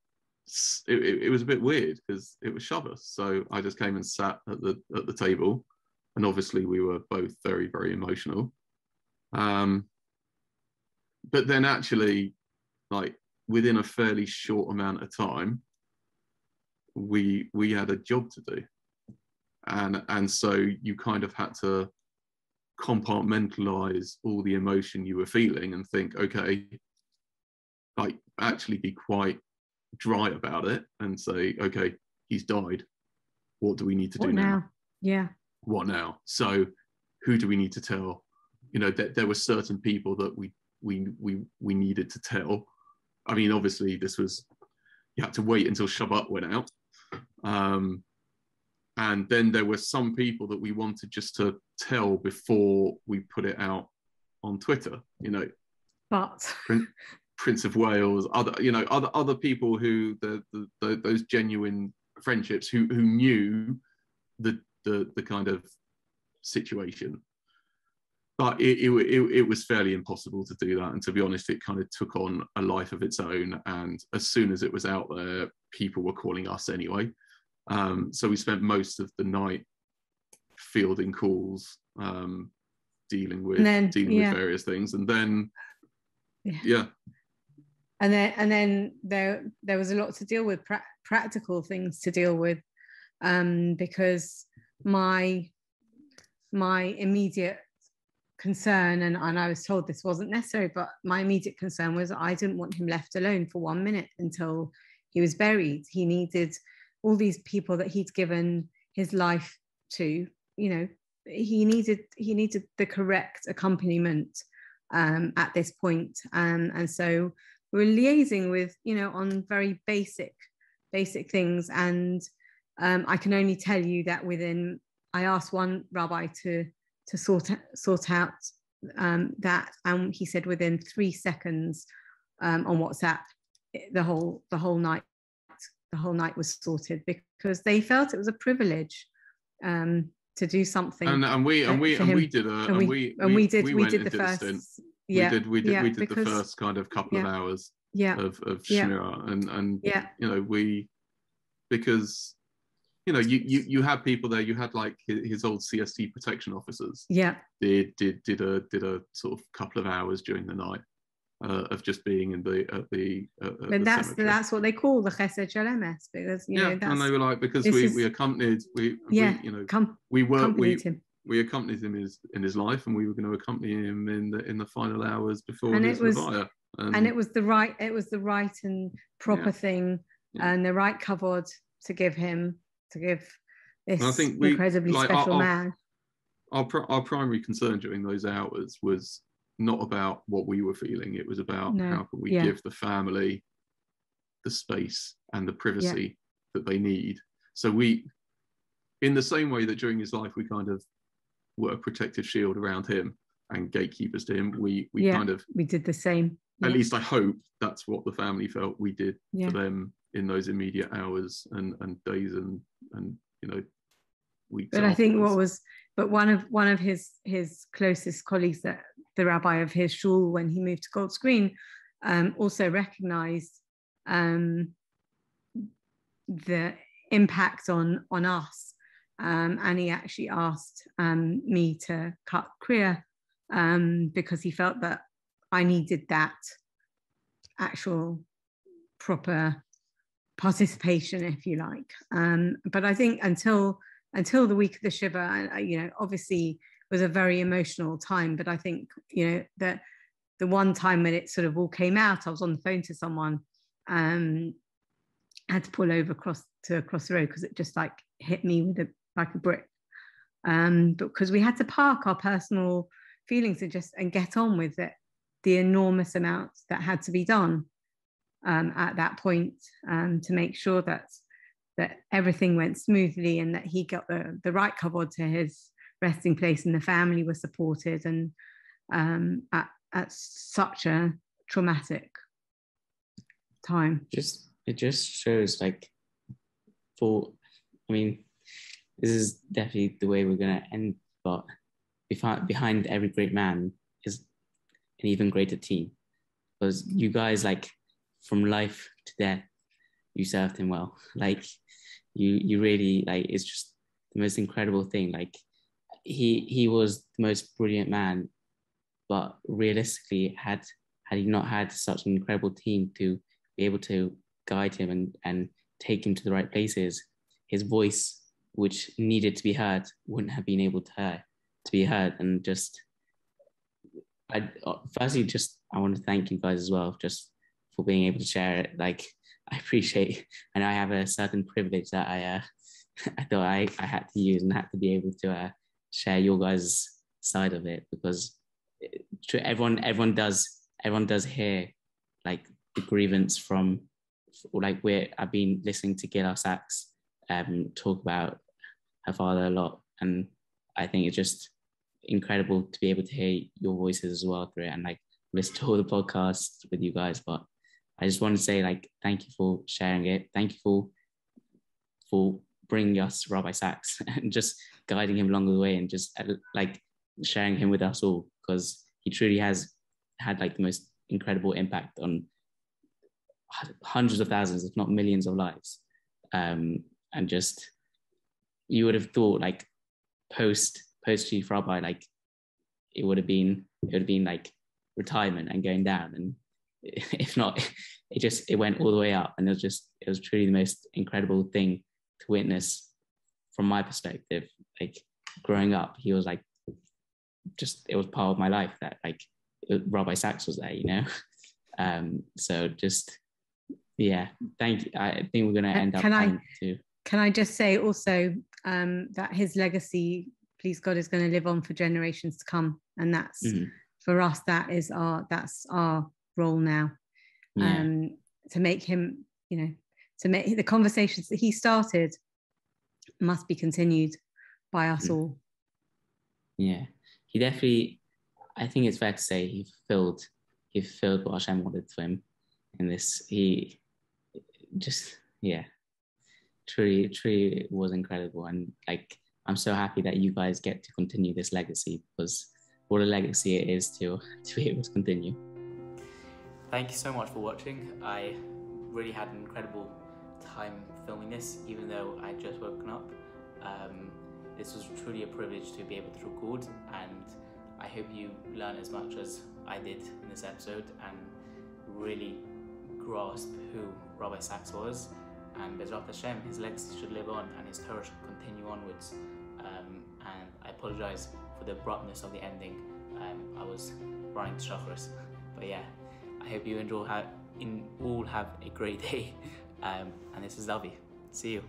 it was a bit weird because it was Shabbos. So I just came and sat at the table, and obviously we were both very, very emotional. But then actually, like, within a fairly short amount of time, we had a job to do. And so you kind of had to compartmentalize all the emotion you were feeling and think, okay, like, actually be quite dry about it and say, okay, he's died. What do we need to do now? Yeah. What now? So who do we need to tell? There were certain people that we needed to tell. Obviously you had to wait until Shabbat went out. And then there were some people that we wanted just to tell before we put it out on Twitter, But Prince of Wales, other people who those genuine friendships who knew the kind of situation. But it was fairly impossible to do that. And to be honest, it kind of took on a life of its own. And as soon as it was out there, people were calling us anyway. So we spent most of the night fielding calls dealing with various things, and then and then there was a lot to deal with, practical things to deal with, because my immediate concern, and I was told this wasn't necessary, but my immediate concern was I didn't want him left alone for 1 minute until he was buried. He needed all these people that he'd given his life to, you know, he needed the correct accompaniment at this point. And so we're liaising with, you know, on very basic things. And I can only tell you that I asked one rabbi to sort out that, and he said within 3 seconds on WhatsApp, the whole night was sorted, because they felt it was a privilege to do something. And we did the first kind of couple of hours of Shmira, and you know, because you know, you had people there. You had like his old CST protection officers. Did a sort of couple of hours during the night of just being in the but that's what they call the Chesed Shel Emes, because you know, and they were like, because we accompanied we accompanied him in his life, and we were going to accompany him in the final hours before his Levaya. And it was the right and proper thing, and the right kavod to give this incredibly special man. Our primary concern during those hours was not about what we were feeling. It was about how can we give the family the space and the privacy that they need. So we, in the same way that during his life we kind of were a protective shield around him and gatekeepers to him, we did the same. At least I hope that's what the family felt we did for them in those immediate hours and days and you know, weeks. But afterwards. One of his closest colleagues, that the rabbi of his shul when he moved to Gold's Green, also recognized the impact on us, and he actually asked me to cut Kriya, because he felt that I needed that actual proper participation, if you like. But I think until the week of the Shiva, you know, obviously it was a very emotional time, but I think, you know, that the one time when it sort of all came out, I was on the phone to someone, had to pull over across the road because it just like hit me with like a brick, because we had to park our personal feelings and get on with it, the enormous amounts that had to be done at that point, to make sure that everything went smoothly and that he got the right kavod to his resting place and the family was supported, and at such a traumatic time. It just shows, like, this is definitely the way we're going to end, but behind every great man is an even greater team, because you guys, like, from life to death, you served him well. Like, you really, like, it's just the most incredible thing. Like, he was the most brilliant man, but realistically, had he not had such an incredible team to be able to guide him and take him to the right places, his voice, which needed to be heard, wouldn't have been able to be heard. And I want to thank you guys as well, just for being able to share it. Like, I appreciate, and I have a certain privilege that I thought I had to use and had to be able to share your guys' side of it, because everyone does hear, like, the grievance from, like, I've been listening to Gil Sacks talk about her father a lot, and I think it's just incredible to be able to hear your voices as well through it, and, like, listen to all the podcasts with you guys. But I just want to say, like, thank you for sharing it. Thank you for bringing us Rabbi Sacks and just guiding him along the way, and just like sharing him with us all, because he truly has had, like, the most incredible impact on hundreds of thousands, if not millions of lives. And just, you would have thought, like, post Chief Rabbi, like, it would have been like retirement and going down, and if not, it went all the way up, and it was truly the most incredible thing to witness from my perspective. Like growing up, he was like it was part of my life that like Rabbi Sacks was there, you know. So just thank you. I think we're going to end up Can I just say also that his legacy, please God, is going to live on for generations to come, and that's for us. That's our role now. To make him, to make the conversations that he started must be continued by us all. Yeah, he definitely. I think it's fair to say he fulfilled what Hashem wanted for him in this. He just truly was incredible, and like I'm so happy that you guys get to continue this legacy, because what a legacy it is to be able to continue. Thank you so much for watching. I really had an incredible time filming this, even though I just woken up. This was truly a privilege to be able to record, and I hope you learn as much as I did in this episode and really grasp who Rabbi Sacks was. And Bezrat Hashem, his legacy should live on and his Torah should continue onwards. And I apologize for the abruptness of the ending. I was running to chakras. But yeah, I hope you all have a great day. And this is Davi. See you.